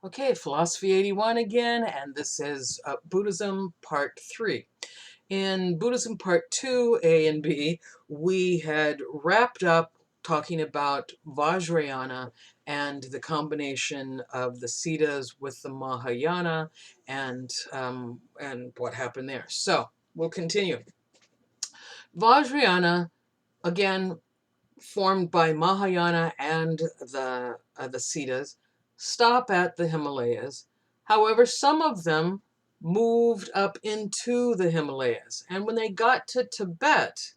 Okay, Philosophy 81 again, and this is Buddhism Part 3. In Buddhism Part 2, A and B, we had wrapped up talking about Vajrayana and the combination of the Siddhas with the Mahayana and what happened there. So, we'll continue. Vajrayana, again, formed by Mahayana and the Siddhas, stop at the Himalayas. However, some of them moved up into the Himalayas. And when they got to Tibet,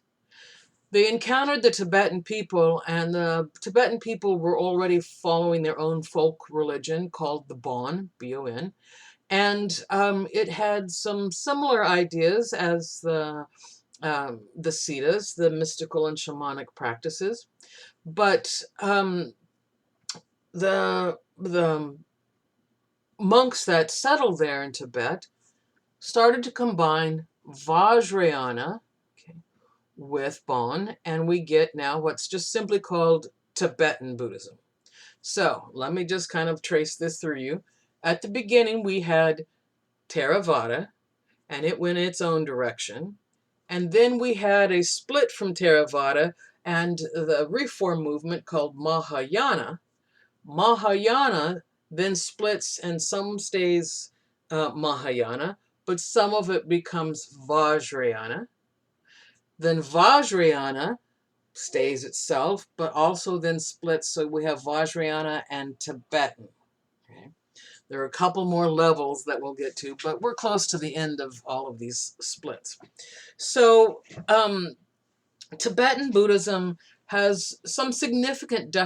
they encountered the Tibetan people, and the Tibetan people were already following their own folk religion called the Bon, B-O-N. And it had some similar ideas as the Siddhas, the mystical and shamanic practices. But the monks that settled there in Tibet started to combine Vajrayana, okay, with Bon, and we get now what's just simply called Tibetan Buddhism. So let me just kind of trace this through you. At the beginning, we had Theravada, and it went its own direction. And then we had a split from Theravada and the reform movement called Mahayana. Mahayana then splits and some stays Mahayana, but some of it becomes Vajrayana. Then Vajrayana stays itself, but also then splits, so we have Vajrayana and Tibetan. Okay. There are a couple more levels that we'll get to, but we're close to the end of all of these splits. So Tibetan Buddhism has some significant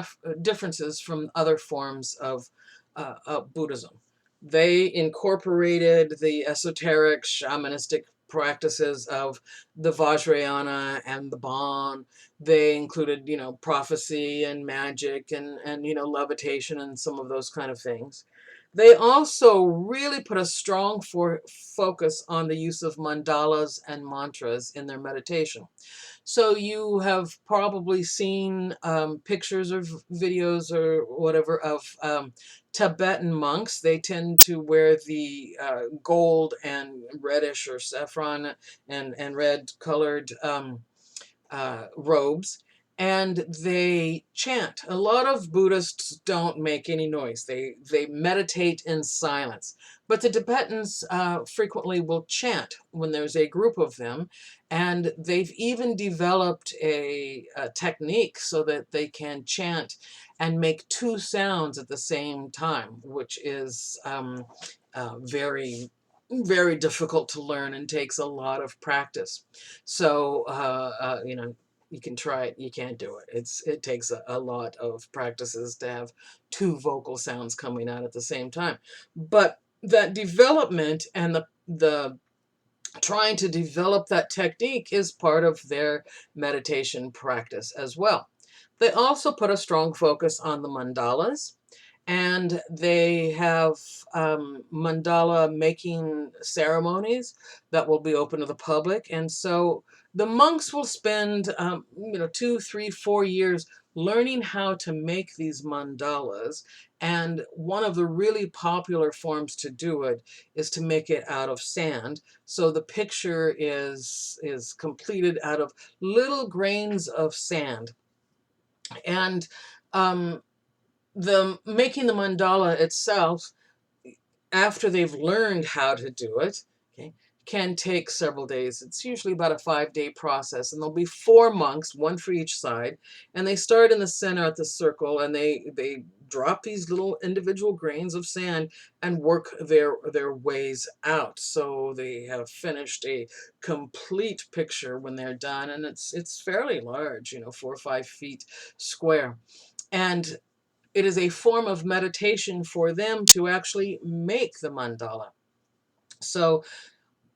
differences from other forms of Buddhism. They incorporated the esoteric shamanistic practices of the Vajrayana and the Bon. They included, prophecy and magic and levitation and some of those kind of things. They also really put a strong focus on the use of mandalas and mantras in their meditation. So you have probably seen pictures or videos or whatever of Tibetan monks. They tend to wear the gold and reddish or saffron and red colored robes, and they chant. A lot of Buddhists don't make any noise. They meditate in silence. But the Tibetans frequently will chant when there's a group of them, and they've even developed a technique so that they can chant and make two sounds at the same time, which is very very difficult to learn and takes a lot of practice. So, you can try it, you can't do it. It takes a lot of practices to have two vocal sounds coming out at the same time. But that development and the trying to develop that technique is part of their meditation practice as well. They also put a strong focus on the mandalas, and they have mandala making ceremonies that will be open to the public. And so the monks will spend 2, 3, 4 years learning how to make these mandalas. And one of the really popular forms to do it is to make it out of sand. So the picture is completed out of little grains of sand. And the making the mandala itself, after they've learned how to do it, okay, can take several days. It's usually about a 5-day process, and there'll be 4 monks, one for each side, and they start in the center at the circle, and they drop these little individual grains of sand and work their ways out. So they have finished a complete picture when they're done, and it's fairly large, 4 or 5 feet square. And it is a form of meditation for them to actually make the mandala. So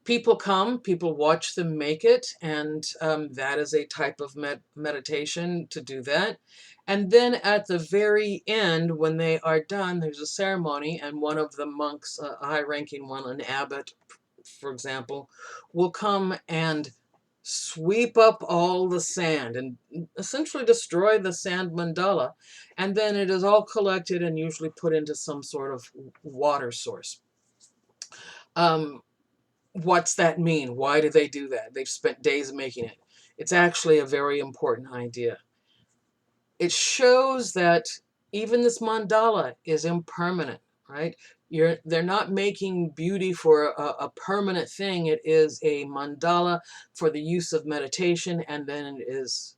people come, people watch them make it, and that is a type of meditation to do that. And then at the very end, when they are done, there's a ceremony, and one of the monks, a high-ranking one, an abbot, for example, will come and sweep up all the sand and essentially destroy the sand mandala, and then it is all collected and usually put into some sort of water source. What's that mean? Why do they do that? They've spent days making it. It's actually a very important idea. It shows that even this mandala is impermanent, right? They're not making beauty for a permanent thing. It is a mandala for the use of meditation, and then it is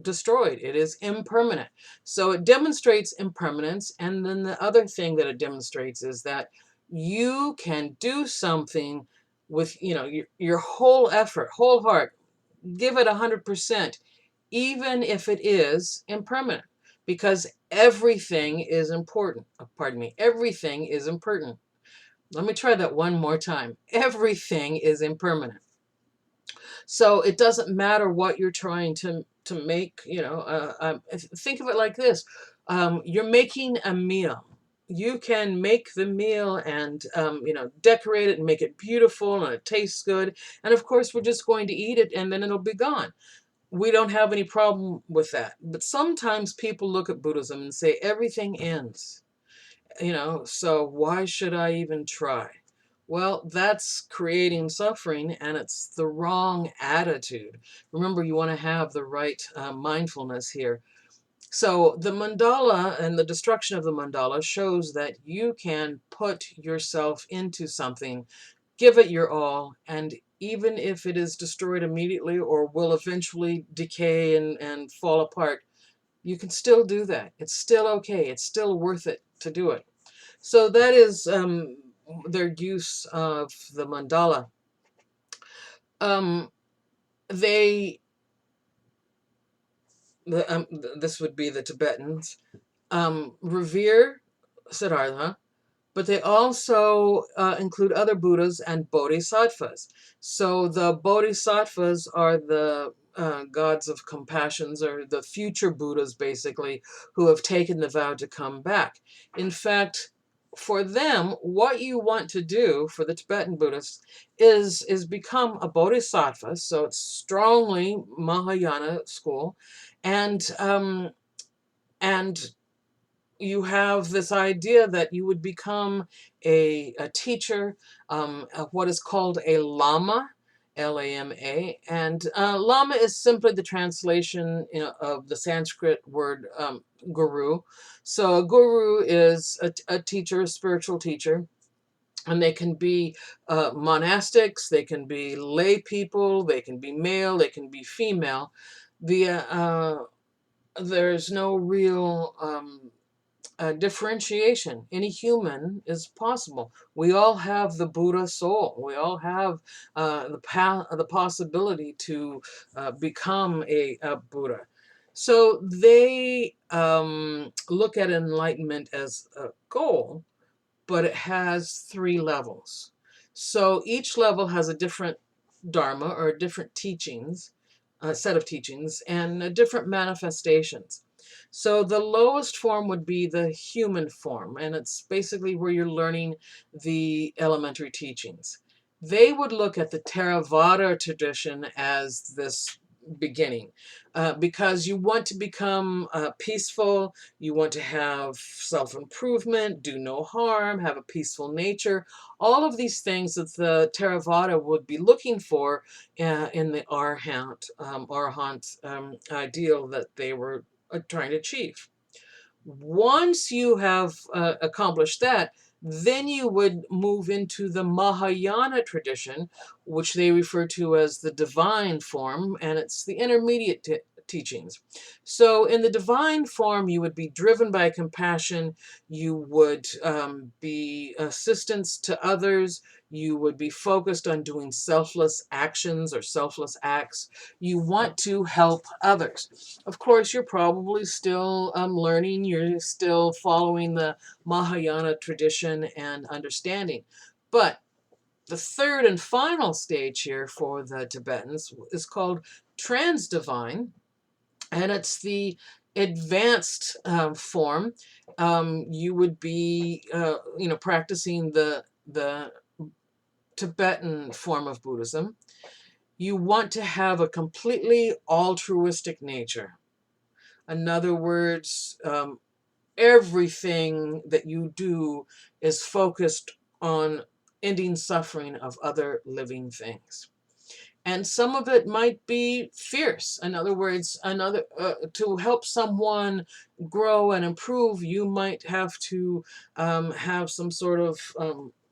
destroyed. It is impermanent. So it demonstrates impermanence. And then the other thing that it demonstrates is that you can do something with, your whole effort, whole heart, give it 100%, even if it is impermanent, because everything is important. Pardon me, everything is impermanent. Let me try that one more time. Everything is impermanent. So it doesn't matter what you're trying to make, think of it like this. You're making a meal. You can make the meal and, decorate it and make it beautiful and it tastes good. And of course, we're just going to eat it and then it'll be gone. We don't have any problem with that. But sometimes people look at Buddhism and say everything ends, so why should I even try? Well, that's creating suffering, and it's the wrong attitude. Remember, you want to have the right mindfulness here. So the mandala and the destruction of the mandala shows that you can put yourself into something, give it your all, and even if it is destroyed immediately or will eventually decay and fall apart, you can still do that. It's still okay. It's still worth it to do it. So that is their use of the mandala. They, this would be the Tibetans, revere Siddhartha, but they also include other Buddhas and Bodhisattvas. So the Bodhisattvas are the gods of compassions, or the future Buddhas, basically, who have taken the vow to come back. In fact, for them, what you want to do for the Tibetan Buddhists is become a Bodhisattva. So it's strongly Mahayana school, and and you have this idea that you would become a teacher, what is called a lama, Lama, and lama is simply the translation of the Sanskrit word guru. So a guru is a teacher, a spiritual teacher, and they can be monastics, they can be lay people, they can be male, they can be female. There's no real differentiation. Any human is possible. We all have the Buddha soul. We all have the possibility to become a Buddha. So they look at enlightenment as a goal, but it has 3 levels. So each level has a different dharma, or different teachings, a set of teachings, and different manifestations. So the lowest form would be the human form, and it's basically where you're learning the elementary teachings. They would look at the Theravada tradition as this beginning, because you want to become peaceful, you want to have self-improvement, do no harm, have a peaceful nature, all of these things that the Theravada would be looking for in the Arhat ideal that they were trying to achieve. Once you have accomplished that, then you would move into the Mahayana tradition, which they refer to as the divine form, and it's the intermediate teachings. So in the divine form, you would be driven by compassion, you would be assistance to others, you would be focused on doing selfless actions or selfless acts. You want to help others. Of course, you're probably still learning, you're still following the Mahayana tradition and understanding. But the third and final stage here for the Tibetans is called transdivine, and it's the advanced form. You would be, practicing the Tibetan form of Buddhism. You want to have a completely altruistic nature. In other words, everything that you do is focused on ending suffering of other living things. And some of it might be fierce. In other words, to help someone grow and improve, you might have to have some sort of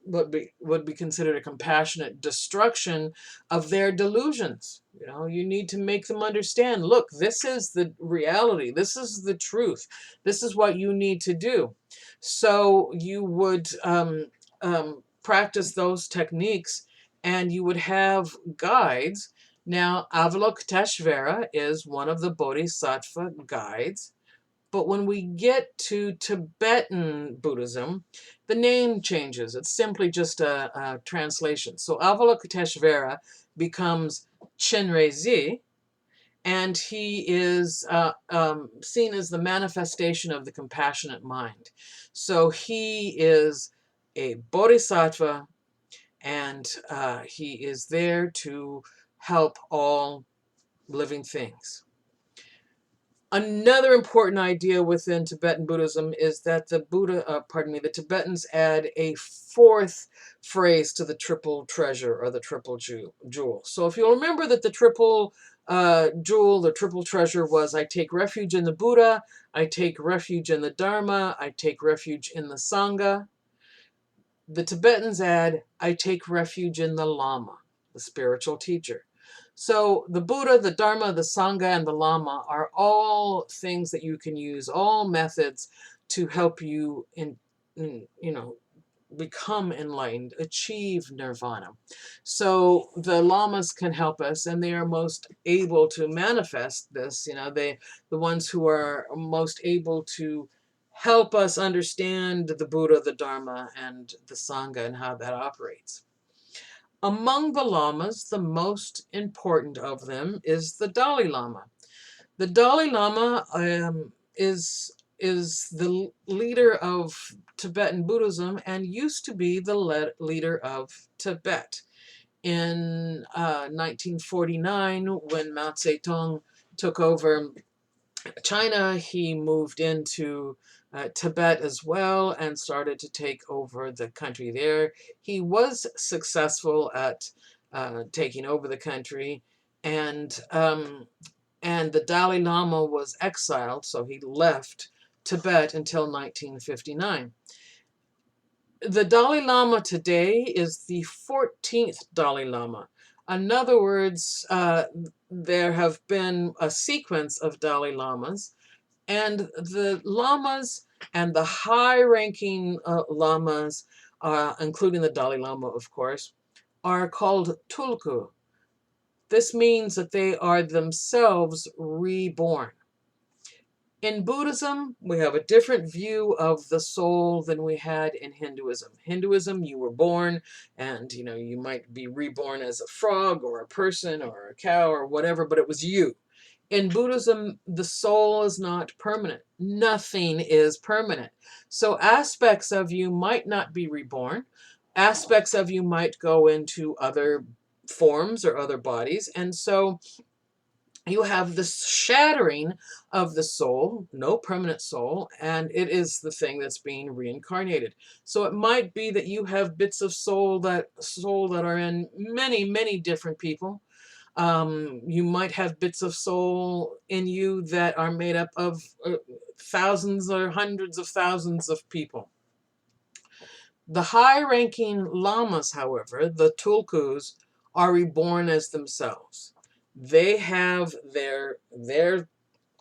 would be considered a compassionate destruction of their delusions. You know, you need to make them understand, look, this is the reality, this is the truth, this is what you need to do. So you would practice those techniques, and you would have guides. Now, Avalokiteshvara is one of the Bodhisattva guides, but when we get to Tibetan Buddhism, the name changes. It's simply just a translation. So Avalokiteshvara becomes Chenrezig, and he is seen as the manifestation of the compassionate mind. So he is a bodhisattva, and he is there to help all living things. Another important idea within Tibetan Buddhism is that the Tibetans add a fourth phrase to the triple treasure, or the triple jewel. So if you'll remember that the triple jewel, the triple treasure, was I take refuge in the Buddha, I take refuge in the Dharma, I take refuge in the Sangha. The Tibetans add, I take refuge in the Lama, the spiritual teacher. So the Buddha, the Dharma, the Sangha, and the Lama are all things that you can use, all methods to help you become enlightened, achieve nirvana. So the lamas can help us, and they are most able to manifest this. The ones who are most able to help us understand the Buddha, the Dharma, and the Sangha, and how that operates. Among the lamas, the most important of them is the Dalai Lama. The Dalai Lama is the leader of Tibetan Buddhism, and used to be the leader of Tibet. In 1949, when Mao Zedong took over China, he moved into Tibet as well and started to take over the country there. He was successful at taking over the country, and the Dalai Lama was exiled, so he left Tibet until 1959. The Dalai Lama today is the 14th Dalai Lama. In other words, there have been a sequence of Dalai Lamas, and the lamas and the high-ranking lamas, including the Dalai Lama, of course, are called tulku. This means that they are themselves reborn. In Buddhism, we have a different view of the soul than we had in Hinduism. Hinduism, you were born, and you might be reborn as a frog or a person or a cow or whatever, but it was you. In Buddhism, the soul is not permanent. Nothing is permanent. So aspects of you might not be reborn. Aspects of you might go into other forms or other bodies. And so you have this shattering of the soul, no permanent soul, and it is the thing that's being reincarnated. So it might be that you have bits of soul that are in many, many different people. You might have bits of soul in you that are made up of thousands or hundreds of thousands of people. The high-ranking lamas, however, the tulkus, are reborn as themselves. They have their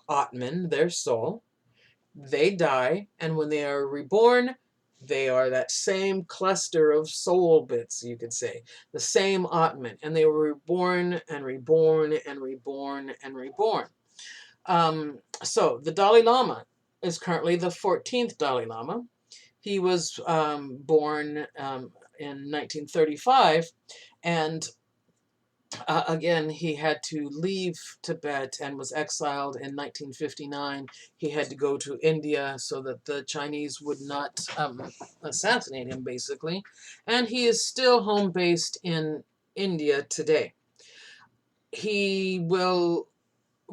Atman, their soul. They die, and when they are reborn, they are that same cluster of soul bits, you could say, the same Atman, and they were reborn and reborn and reborn and reborn. So the Dalai Lama is currently the 14th Dalai Lama. He was born in 1935, and again, he had to leave Tibet and was exiled in 1959. He had to go to India so that the Chinese would not assassinate him, basically. And he is still home-based in India today. he will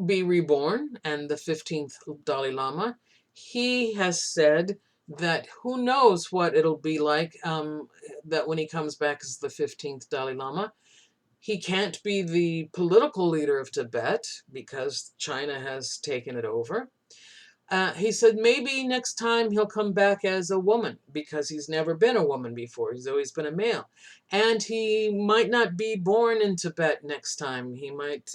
be reborn, and the 15th Dalai Lama, he has said that who knows what it'll be like, that when he comes back as the 15th Dalai Lama. He can't be the political leader of Tibet because China has taken it over. He said maybe next time he'll come back as a woman because he's never been a woman before. He's always been a male. And he might not be born in Tibet next time. He might,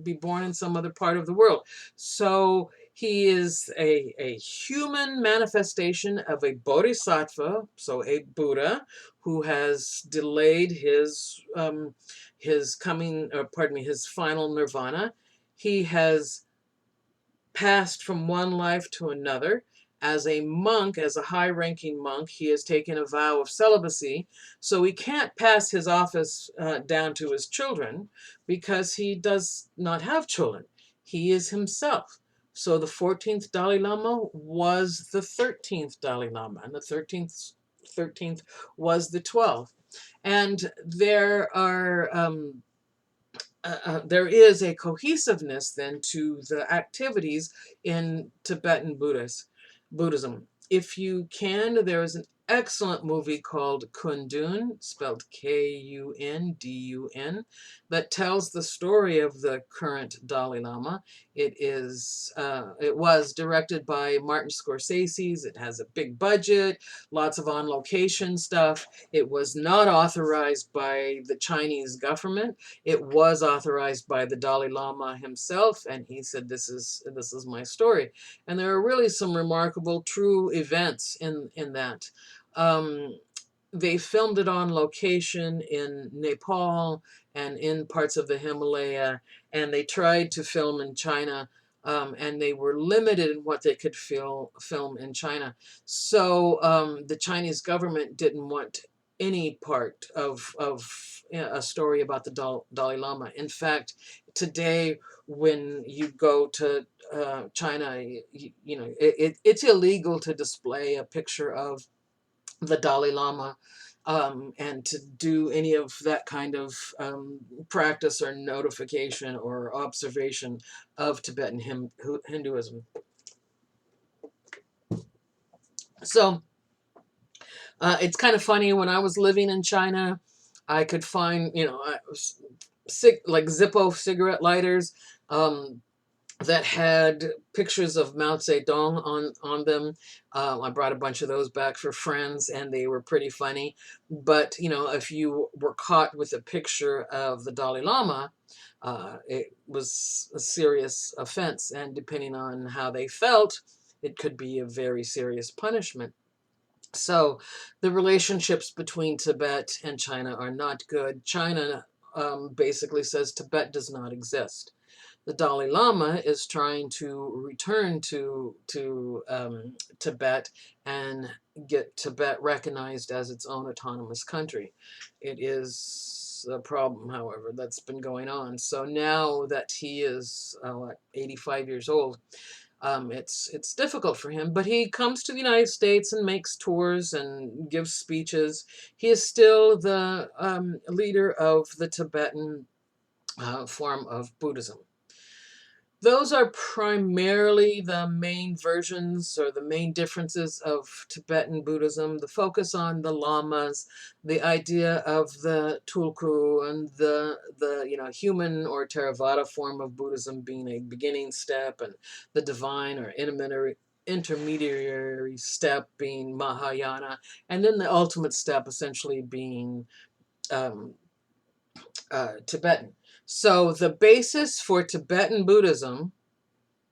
be born in some other part of the world. So he is a human manifestation of a bodhisattva, so a Buddha, who has delayed his coming, or pardon me, his final nirvana. He has passed from one life to another. As a monk, as a high-ranking monk, he has taken a vow of celibacy, so he can't pass his office down to his children because he does not have children. He is himself. So the 14th Dalai Lama was the 13th Dalai Lama, and the 13th was the 12th. And there is a cohesiveness then to the activities in Tibetan Buddhism. If you can, there is an excellent movie called Kundun, spelled Kundun, that tells the story of the current Dalai Lama. It was directed by Martin Scorsese. It has a big budget, lots of on-location stuff. It was not authorized by the Chinese government. It was authorized by the Dalai Lama himself, and he said, this is my story. And there are really some remarkable true events in that. They filmed it on location in Nepal and in parts of the Himalaya, and they tried to film in China, and they were limited in what they could film in China. So the Chinese government didn't want any part of a story about the Dalai Lama. In fact, today when you go to China, it's illegal to display a picture of the Dalai Lama, and to do any of that kind of practice or notification or observation of Tibetan Hinduism. So it's kind of funny, when I was living in China, I could find, like Zippo cigarette lighters, that had pictures of Mao Zedong on them. I brought a bunch of those back for friends, and they were pretty funny. But, if you were caught with a picture of the Dalai Lama, it was a serious offense. And depending on how they felt, it could be a very serious punishment. So the relationships between Tibet and China are not good. China basically says Tibet does not exist. The Dalai Lama is trying to return to Tibet and get Tibet recognized as its own autonomous country. It is a problem, however, that's been going on. So now that he is 85 years old, it's difficult for him, but he comes to the United States and makes tours and gives speeches. He is still the leader of the Tibetan form of Buddhism. Those are primarily the main versions or the main differences of Tibetan Buddhism. The focus on the lamas, the idea of the tulku, and the human or Theravada form of Buddhism being a beginning step, and the divine or intermediary step being Mahayana, and then the ultimate step essentially being Tibetan. So the basis for Tibetan Buddhism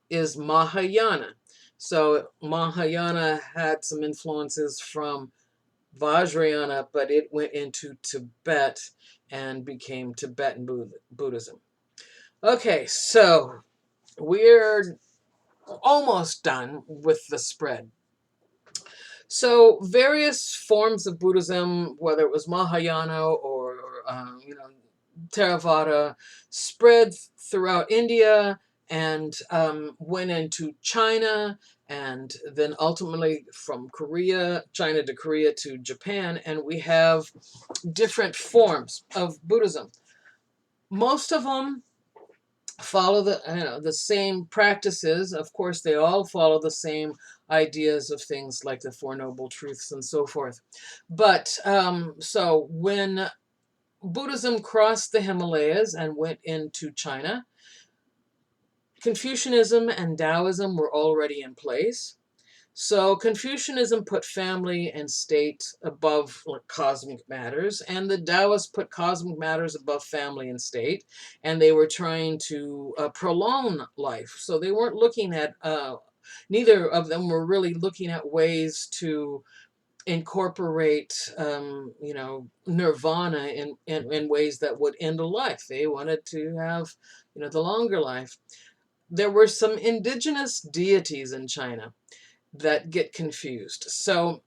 is Mahayana. So Mahayana had some influences from Vajrayana, but it went into Tibet and became Tibetan Buddhism. Okay, so we're almost done with the spread. So various forms of Buddhism, whether it was Mahayana or Theravada, spread throughout India and went into China, and then ultimately from China to Korea to Japan, and we have different forms of Buddhism. Most of them follow the same practices. Of course, they all follow the same ideas of things like the Four Noble Truths and so forth. But so when Buddhism crossed the Himalayas and went into China, Confucianism and Taoism were already in place. So Confucianism put family and state above cosmic matters, and the Taoists put cosmic matters above family and state, and they were trying to prolong life. So they weren't looking at, neither of them were really looking at ways to incorporate, nirvana in ways that would end a life. They wanted to have, the longer life. There were some indigenous deities in China that get confused. So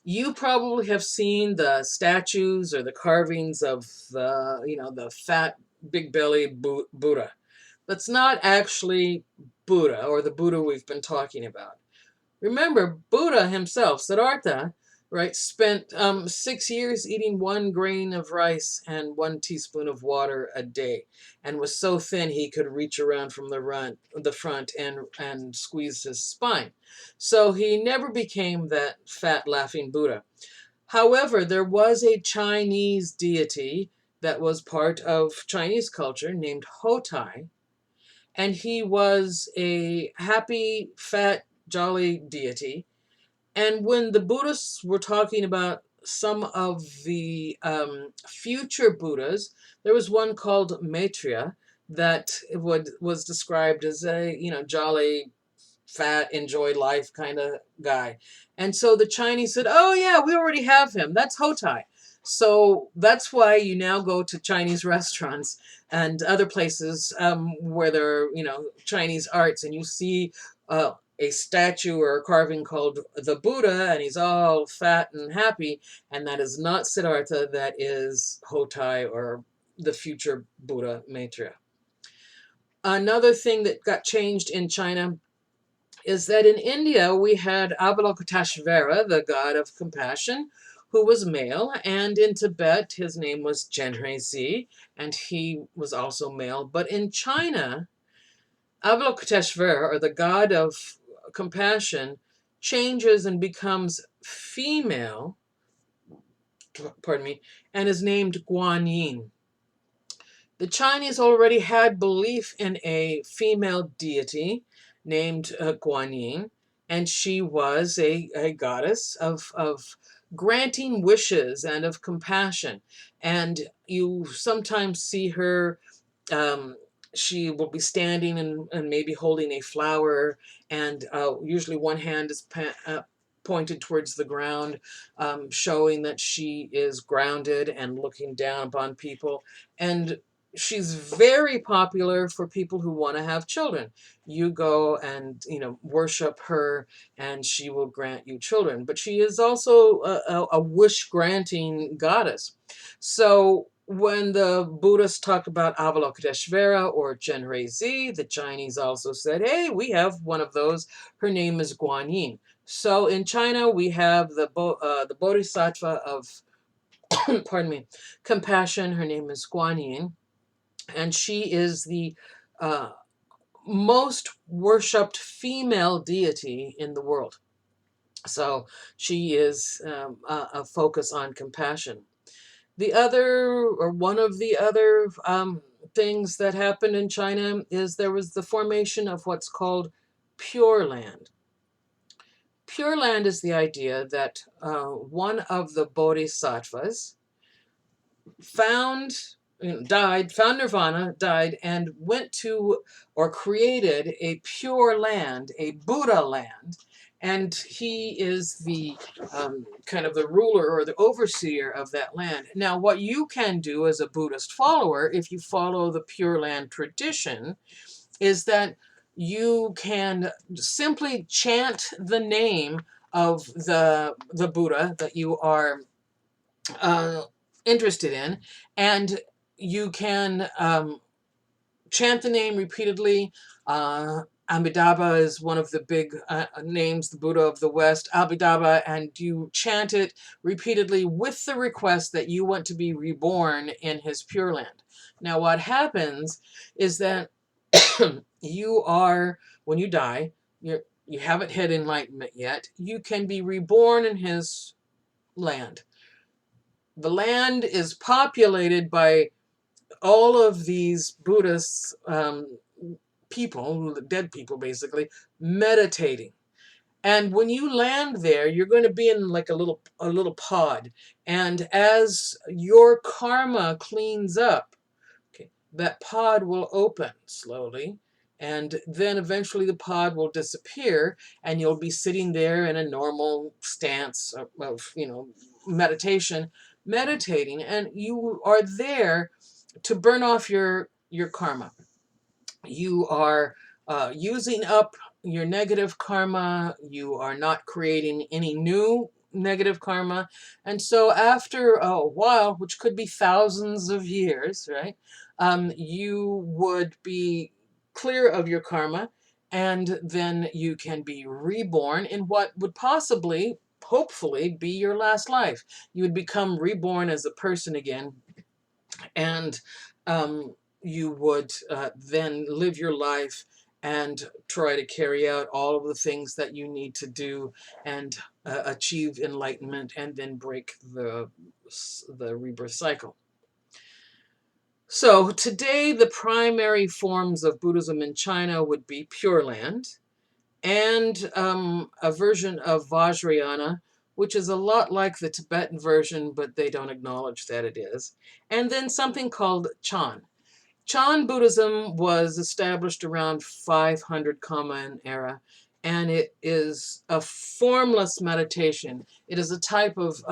you probably have seen the statues or the carvings of the fat big belly Buddha. That's not actually Buddha or the Buddha we've been talking about. Remember, Buddha himself, Siddhartha, right, spent 6 years eating 1 grain of rice and 1 teaspoon of water a day, and was so thin he could reach around from the front and squeeze his spine. So he never became that fat, laughing Buddha. However, there was a Chinese deity that was part of Chinese culture named Hotai, and he was a happy, fat, jolly deity. And when the Buddhists were talking about some of the future Buddhas, there was one called Maitreya that was described as a jolly, fat, enjoy life kind of guy. And so the Chinese said, "Oh yeah, we already have him. That's Hotai." So that's why you now go to Chinese restaurants and other places where there are, Chinese arts, and you see a statue or a carving called the Buddha, and he's all fat and happy, and that is not Siddhartha, that is Hotai, or the future Buddha Maitreya. Another thing that got changed in China is that in India we had Avalokiteshvara, the god of compassion, who was male, and in Tibet his name was Genrezi, and he was also male. But in China, Avalokiteshvara, or the god of compassion, changes and becomes female, pardon me, and is named Guanyin. The Chinese already had belief in a female deity named Guanyin, and she was a goddess of granting wishes and of compassion. And you sometimes see her, um, she will be standing and maybe holding a flower, and usually one hand is pointed towards the ground, showing that she is grounded and looking down upon people. And she's very popular for people who want to have children. You go and worship her, and she will grant you children. But she is also a wish granting goddess. So when the Buddhists talk about Avalokiteshvara or Genrezi, the Chinese also said, "Hey, we have one of those. Her name is Guanyin." So in China we have the Bodhisattva of pardon me, compassion. Her name is Guanyin, and she is the uh, most worshipped female deity in the world. So she is a focus on compassion. The other, or one of the other things that happened in China is there was the formation of what's called Pure Land. Pure Land is the idea that one of the bodhisattvas found found nirvana, died, and went to, or created, a pure land, a Buddha land, and he is the kind of the ruler or the overseer of that land. Now, what you can do as a Buddhist follower, if you follow the Pure Land tradition, is that you can simply chant the name of the Buddha that you are interested in, and you can chant the name repeatedly, Amitabha is one of the big names, the Buddha of the West, Abhidharma, and you chant it repeatedly with the request that you want to be reborn in his Pure Land. Now, what happens is that you are, when you die, you haven't hit enlightenment yet. You can be reborn in his land. The land is populated by all of these Buddhist people, dead people basically, meditating. And when you land there, you're going to be in like a little pod. And as your karma cleans up, okay, that pod will open slowly, and then eventually the pod will disappear, and you'll be sitting there in a normal stance of meditation, meditating, and you are there to burn off your karma. You are using up your negative karma. You are not creating any new negative karma. And so after a while, which could be thousands of years, right, you would be clear of your karma, and then you can be reborn in what would possibly, hopefully, be your last life. You would become reborn as a person again, and you would then live your life and try to carry out all of the things that you need to do and achieve enlightenment, and then break the rebirth cycle. So today the primary forms of Buddhism in China would be Pure Land, and a version of Vajrayana, which is a lot like the Tibetan version, but they don't acknowledge that it is. And then something called Chan. Chan Buddhism was established around 500 Common Era, and it is a formless meditation. It is a type of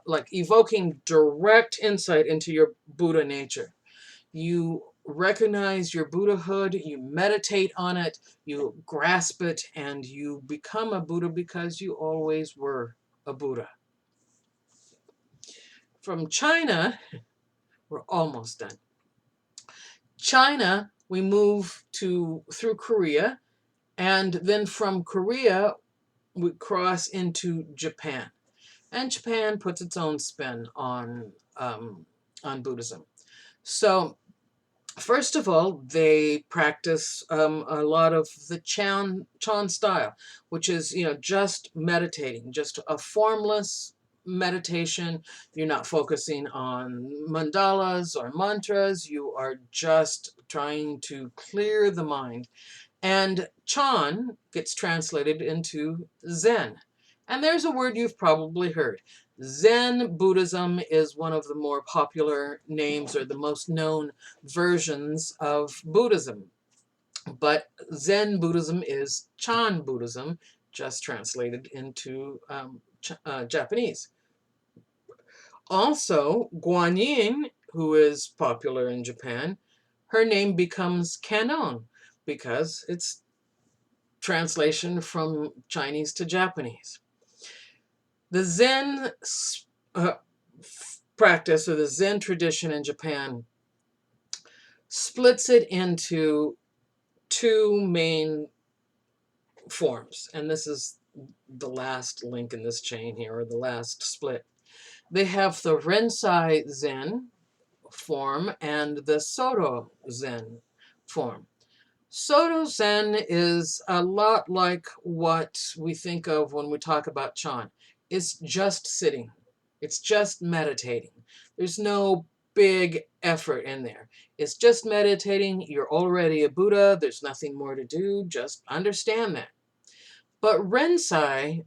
like evoking direct insight into your Buddha nature. You recognize your Buddhahood, you meditate on it, you grasp it, and you become a Buddha because you always were a Buddha. From China, we're almost done. China, we move through Korea, and then from Korea, we cross into Japan. And Japan puts its own spin on Buddhism. So first of all, they practice a lot of the Chan style, which is, just meditating, just a formless meditation. You're not focusing on mandalas or mantras. You are just trying to clear the mind. And Chan gets translated into Zen. And there's a word you've probably heard. Zen Buddhism is one of the more popular names, or the most known versions of Buddhism. But Zen Buddhism is Chan Buddhism, just translated into Japanese. Also, Guanyin, who is popular in Japan, her name becomes Canon because it's translation from Chinese to Japanese. The Zen practice, or the Zen tradition in Japan, splits it into two main forms. And this is the last link in this chain here, or the last split. They have the Rensai Zen form and the Soto Zen form. Soto Zen is a lot like what we think of when we talk about Chan. It's just sitting. It's just meditating. There's no big effort in there. It's just meditating. You're already a Buddha. There's nothing more to do. Just understand that. But Rensai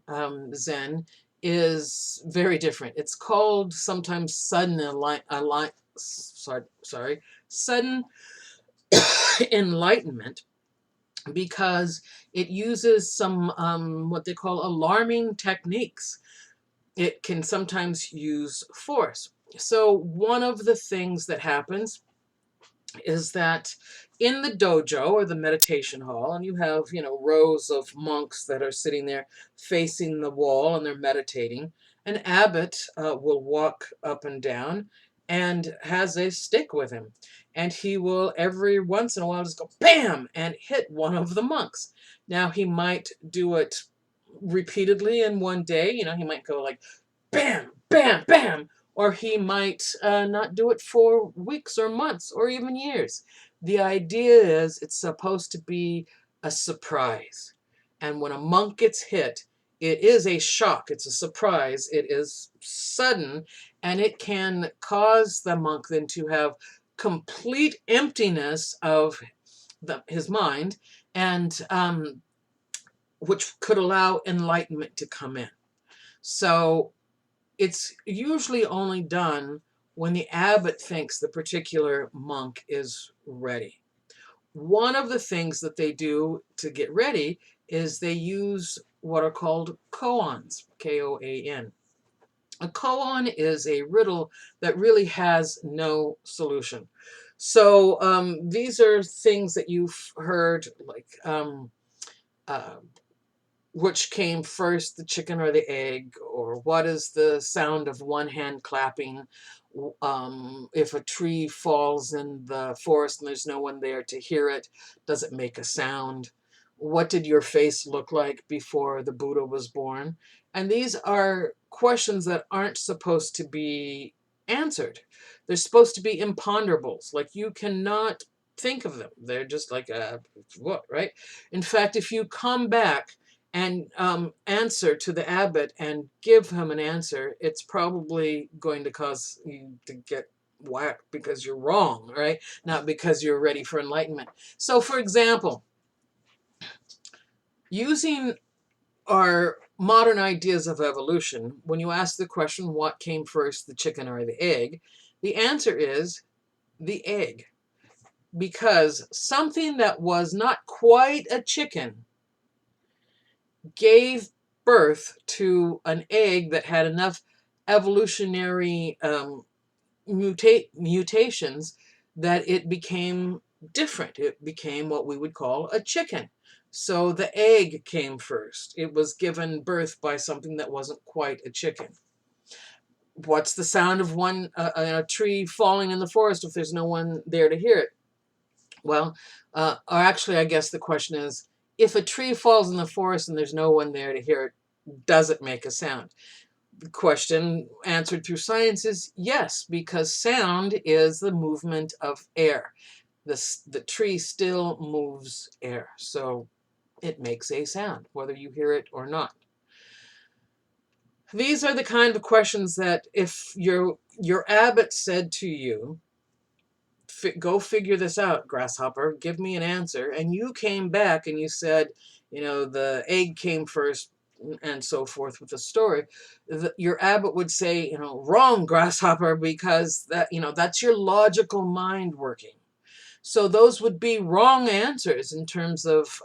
Zen is very different. It's called sometimes sudden sudden enlightenment, because it uses some what they call alarming techniques. It can sometimes use force. So one of the things that happens is that in the dojo, or the meditation hall, and you have, rows of monks that are sitting there facing the wall, and they're meditating. An abbot will walk up and down, and has a stick with him. And he will every once in a while just go bam and hit one of the monks. Now he might do it repeatedly in one day. He might go like bam, bam, bam, or he might not do it for weeks or months or even years. The idea is it's supposed to be a surprise. And when a monk gets hit, it is a shock, it's a surprise, it is sudden, and it can cause the monk then to have complete emptiness of his mind, and which could allow enlightenment to come in. So it's usually only done when the abbot thinks the particular monk is ready. One of the things that they do to get ready is they use what are called koans, K-O-A-N. A koan is a riddle that really has no solution. So these are things that you've heard, like uh, which came first, the chicken or the egg, or what is the sound of one hand clapping? If a tree falls in the forest and there's no one there to hear it, does it make a sound? What did your face look like before the Buddha was born? And these are questions that aren't supposed to be answered. They're supposed to be imponderables. Like, you cannot think of them. They're just like what, right? In fact, if you come back and answer to the abbot and give him an answer, it's probably going to cause you to get whacked because you're wrong, right? Not because you're ready for enlightenment. So, for example, using our modern ideas of evolution, when you ask the question, what came first, the chicken or the egg? The answer is the egg. Because something that was not quite a chicken gave birth to an egg that had enough evolutionary mutations that it became different. It became what we would call a chicken. So the egg came first. It was given birth by something that wasn't quite a chicken. What's the sound of a tree falling in the forest if there's no one there to hear it? Well, or actually, I guess the question is, if a tree falls in the forest and there's no one there to hear it, does it make a sound? The question answered through science is yes, because sound is the movement of air. The tree still moves air, so it makes a sound, whether you hear it or not. These are the kind of questions that if your abbot said to you, go figure this out, grasshopper, give me an answer, and you came back and you said, the egg came first, and so forth with the story, your abbot would say, wrong, grasshopper, because that's your logical mind working. So those would be wrong answers in terms of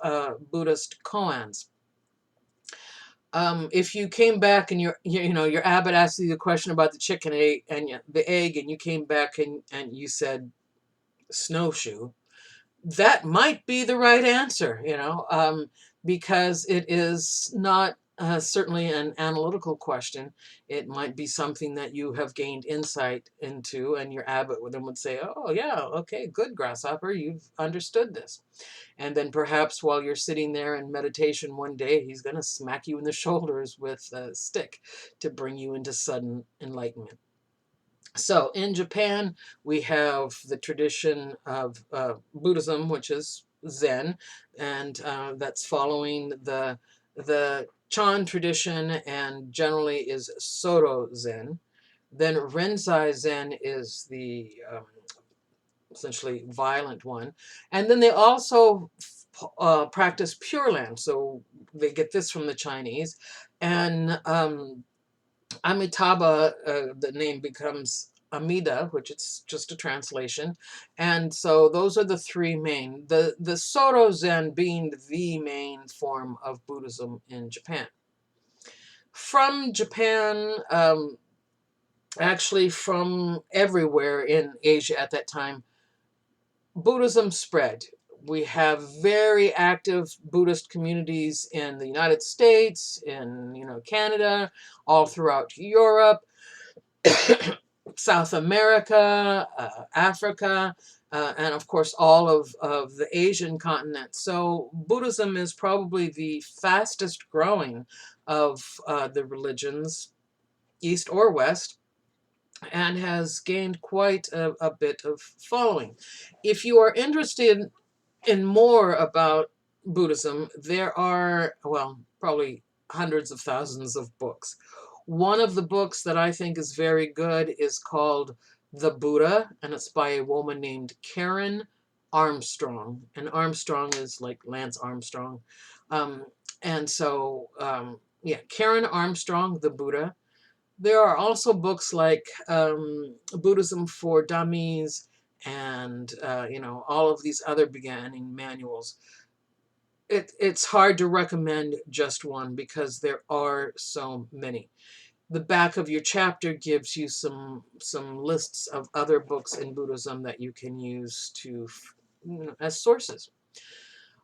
Buddhist koans. If you came back and your abbot asked you the question about the chicken and the egg, and you came back and you said snowshoe, that might be the right answer, because it is not certainly an analytical question. It might be something that you have gained insight into, and your abbot would say, oh yeah, okay, good, grasshopper, you've understood this. And then perhaps while you're sitting there in meditation one day, he's going to smack you in the shoulders with a stick to bring you into sudden enlightenment. So in Japan, we have the tradition of Buddhism, which is Zen, and that's following the Chan tradition, and generally is Soto Zen. Then Renzai Zen is the essentially violent one, and then they also practice Pure Land. So they get this from the Chinese, and Amitabha, the name becomes Amida, which it's just a translation. And so those are the three main, the Soto Zen being the main form of Buddhism in Japan. From Japan, actually from everywhere in Asia at that time, Buddhism spread. We have very active Buddhist communities in the United States, in Canada, all throughout Europe. South America, Africa, and of course all of the Asian continent. So Buddhism is probably the fastest growing of the religions, East or West, and has gained quite a bit of following. If you are interested in more about Buddhism, there are, well, probably hundreds of thousands of books. One of the books that I think is very good is called The Buddha, and it's by a woman named Karen Armstrong. And Armstrong is like Lance Armstrong. Um, and so, yeah, Karen Armstrong, The Buddha. There are also books like Buddhism for Dummies and, all of these other beginning manuals. It's hard to recommend just one because there are so many. The back of your chapter gives you some lists of other books in Buddhism that you can use to, as sources.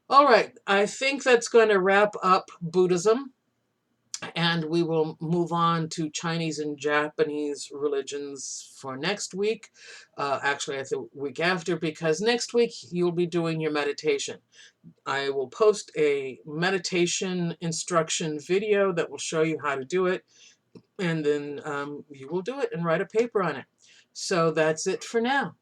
All right, I think that's going to wrap up Buddhism, and we will move on to Chinese and Japanese religions for next week. Actually, I think the week after, because next week you'll be doing your meditation. I will post a meditation instruction video that will show you how to do it, and then you will do it and write a paper on it. So that's it for now.